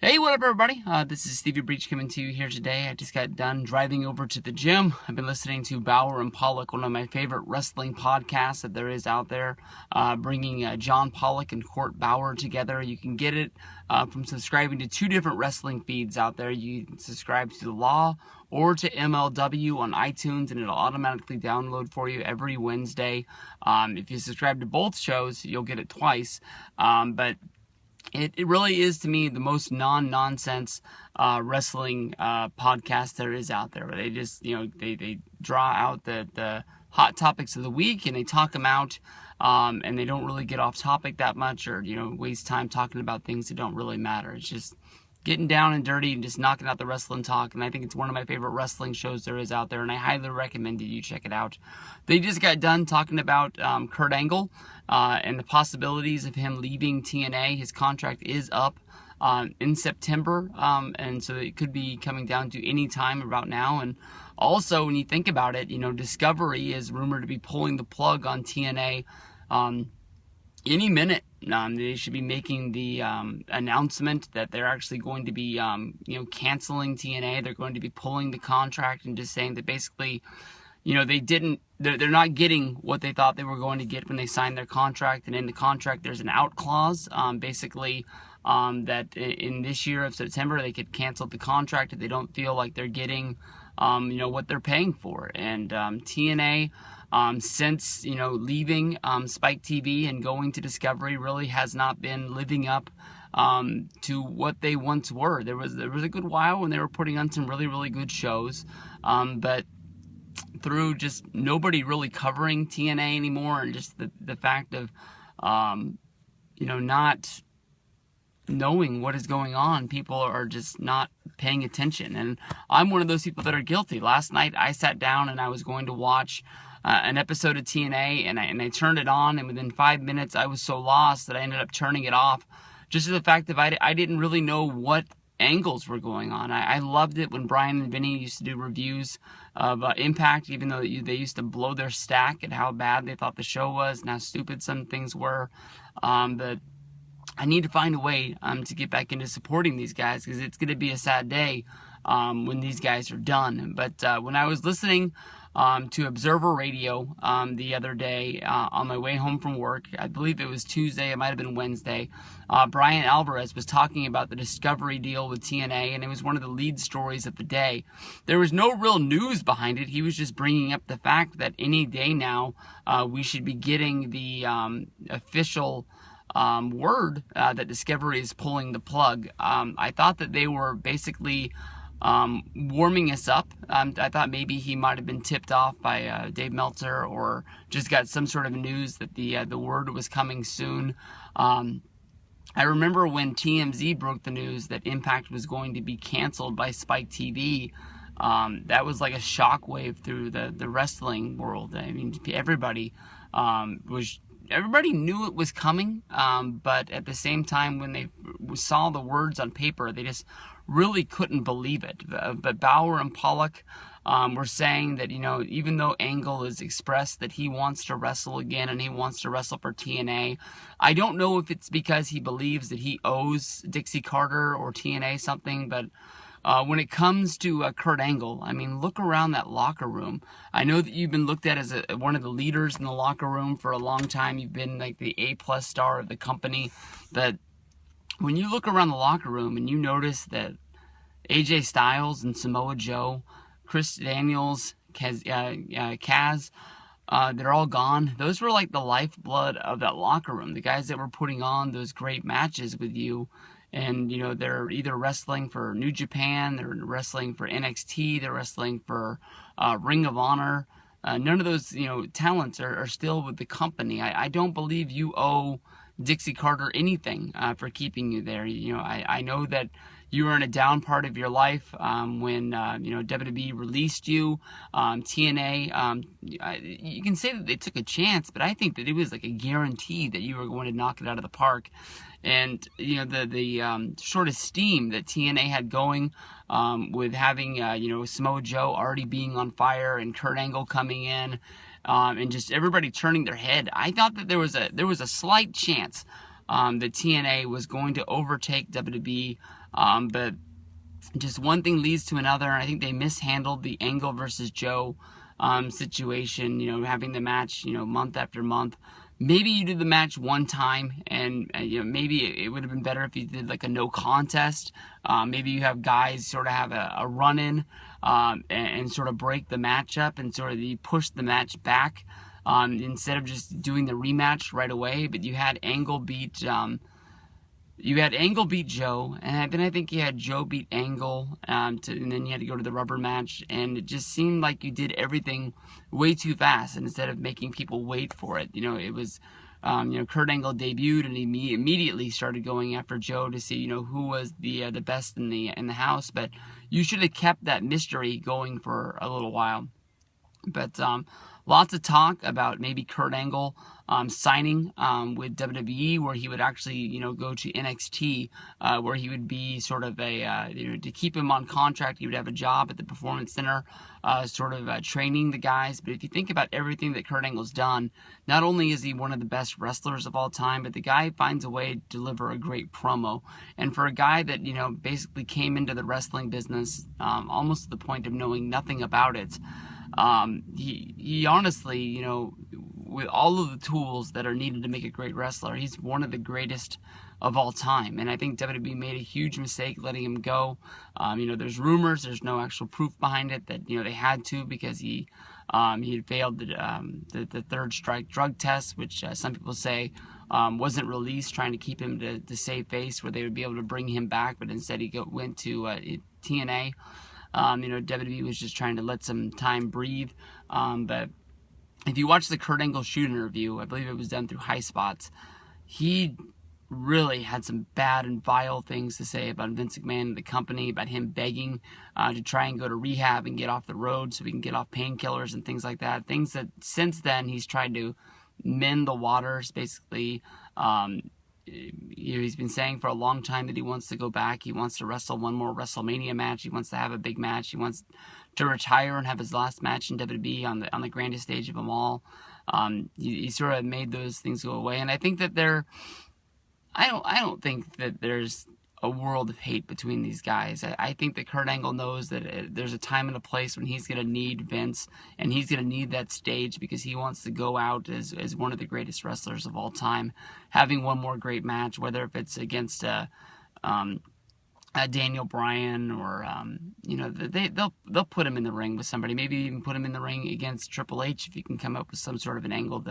Hey, what up, everybody? This is Stevie Breach coming to you here today. I just got done driving over to the gym. I've been listening to Bauer and Pollock, one of my favorite wrestling podcasts that there is out there, bringing John Pollock and Court Bauer together. You can get it from subscribing to two different wrestling feeds out there. You can subscribe to The Law or to MLW on iTunes, and it'll automatically download for you every Wednesday. If you subscribe to both shows, you'll get it twice. But it really is, to me, the most non-nonsense wrestling podcast there is out there. Where they just, they draw out the hot topics of the week and they talk them out, and they don't really get off topic that much or, waste time talking about things that don't really matter. It's just getting down and dirty and just knocking out the wrestling talk. And I think it's one of my favorite wrestling shows there is out there, and I highly recommend that you check it out. They just got done talking about Kurt Angle and the possibilities of him leaving TNA. His contract is up in September, and so it could be coming down to any time about now. And also, when you think about it, Discovery is rumored to be pulling the plug on TNA any minute. They should be making the announcement that they're actually going to be, canceling TNA. They're going to be pulling the contract and just saying that basically, they're not getting what they thought they were going to get when they signed their contract. And in the contract, there's an out clause, that in this year of September, they could cancel the contract if they don't feel like they're getting, what they're paying for. And TNA, since leaving Spike TV and going to Discovery, really has not been living up to what they once were. There was a good while when they were putting on some really good shows, but through just nobody really covering TNA anymore, and just the fact of not knowing what is going on, people are just not paying attention. And I'm one of those people that are guilty. Last night I sat down and I was going to watch an episode of TNA, and I turned it on, and within 5 minutes I was so lost that I ended up turning it off, just to the fact that I didn't really know what angles were going on. I loved it when Brian and Vinny used to do reviews of Impact, even though they used to blow their stack at how bad they thought the show was and how stupid some things were. But I need to find a way to get back into supporting these guys, because it's going to be a sad day when these guys are done. But when I was listening to Observer Radio the other day on my way home from work, I believe it was Tuesday, it might have been Wednesday, Brian Alvarez was talking about the Discovery deal with TNA, and it was one of the lead stories of the day. There was no real news behind it. He was just bringing up the fact that any day now we should be getting the official word that Discovery is pulling the plug. I thought that they were basically warming us up. I thought maybe he might have been tipped off by Dave Meltzer, or just got some sort of news that the word was coming soon. I remember when TMZ broke the news that Impact was going to be canceled by Spike TV. That was like a shockwave through the wrestling world. I mean, everybody knew it was coming, but at the same time, when they saw the words on paper, they just really couldn't believe it. But Bauer and Pollock were saying that, even though Angle has expressed that he wants to wrestle again and he wants to wrestle for TNA, I don't know if it's because he believes that he owes Dixie Carter or TNA something, but when it comes to Kurt Angle, I mean, look around that locker room. I know that you've been looked at as one of the leaders in the locker room for a long time. You've been like the A+ star of the company. But when you look around the locker room and you notice that AJ Styles and Samoa Joe, Chris Daniels, Kaz, they're all gone. Those were like the lifeblood of that locker room. The guys that were putting on those great matches with you. And, they're either wrestling for New Japan, they're wrestling for NXT, they're wrestling for Ring of Honor. None of those, talents are still with the company. I don't believe you owe Dixie Carter anything for keeping you there. I know that you were in a down part of your life when WWE released you. TNA, you can say that they took a chance, but I think that it was like a guarantee that you were going to knock it out of the park. And the sort of steam that TNA had going with having Samoa Joe already being on fire and Kurt Angle coming in, and just everybody turning their head. I thought that there was a slight chance that TNA was going to overtake WWE, but just one thing leads to another, and I think they mishandled the Angle versus Joe situation, having the match, month after month. Maybe you did the match one time, and maybe it would have been better if you did like a no contest. Maybe you have guys sort of have a run-in and sort of break the match up, and sort of you push the match back instead of just doing the rematch right away. But you had Angle beat Joe, and then I think you had Joe beat Angle, and then you had to go to the rubber match, and it just seemed like you did everything way too fast, and instead of making people wait for it. It was, Kurt Angle debuted, and he immediately started going after Joe to see, who was the best in the house. But you should have kept that mystery going for a little while. But lots of talk about maybe Kurt Angle signing with WWE, where he would actually, go to NXT, where he would be sort of to keep him on contract, he would have a job at the Performance Center, training the guys. But if you think about everything that Kurt Angle's done, not only is he one of the best wrestlers of all time, but the guy finds a way to deliver a great promo. And for a guy that, basically came into the wrestling business almost to the point of knowing nothing about it, he honestly, with all of the tools that are needed to make a great wrestler, he's one of the greatest of all time. And I think WWE made a huge mistake letting him go. There's rumors, there's no actual proof behind it that, they had to, because he had failed the third strike drug test, which some people say wasn't released, trying to keep him to save face, where they would be able to bring him back, but instead he went to TNA. WWE was just trying to let some time breathe. But if you watch the Kurt Angle shoot interview, I believe it was done through High Spots, he really had some bad and vile things to say about Vince McMahon and the company, about him begging to try and go to rehab and get off the road so he can get off painkillers and things like that. Things that since then he's tried to mend the waters, basically. He's been saying for a long time that he wants to go back. He wants to wrestle one more WrestleMania match. He wants to have a big match. He wants to retire and have his last match in WWE on the grandest stage of them all. He sort of made those things go away, and I think that I don't think that there's a world of hate between these guys. I think that Kurt Angle knows that there's a time and a place when he's going to need Vince, and he's going to need that stage, because he wants to go out as one of the greatest wrestlers of all time, having one more great match, whether if it's against Daniel Bryan, or they'll put him in the ring with somebody, maybe even put him in the ring against Triple H if you can come up with some sort of an angle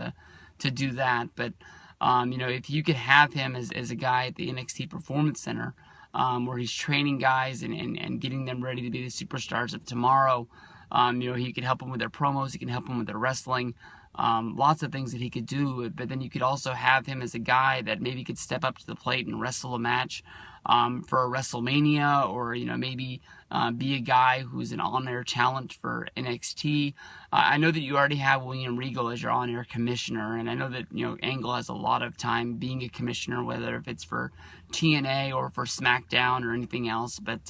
to do that. But if you could have him as a guy at the NXT Performance Center, where he's training guys and getting them ready to be the superstars of tomorrow, he could help them with their promos, he can help them with their wrestling, lots of things that he could do. But then you could also have him as a guy that maybe could step up to the plate and wrestle a match for a WrestleMania, or maybe be a guy who's an on-air talent for NXT. I know that you already have William Regal as your on-air commissioner, and I know that Angle has a lot of time being a commissioner, whether if it's for TNA or for SmackDown or anything else. But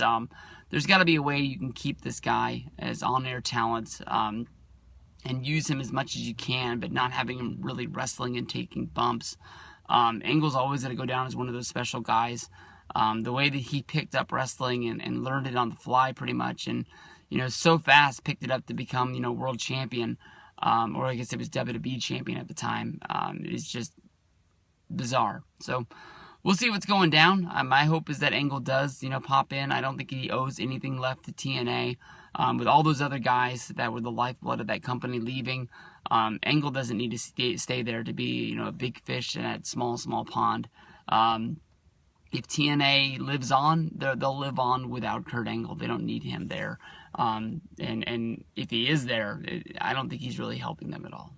there's got to be a way you can keep this guy as on-air talent and use him as much as you can, but not having him really wrestling and taking bumps. Angle's always going to go down as one of those special guys. The way that he picked up wrestling and learned it on the fly pretty much, and so fast picked it up to become world champion, or I guess it was WWE champion at the time, is just bizarre. So we'll see what's going down. My hope is that Angle does pop in. I don't think he owes anything left to TNA. With all those other guys that were the lifeblood of that company leaving, Angle doesn't need to stay there to be a big fish in that small pond. If TNA lives on, they'll live on without Kurt Angle. They don't need him there. And if he is there, I don't think he's really helping them at all.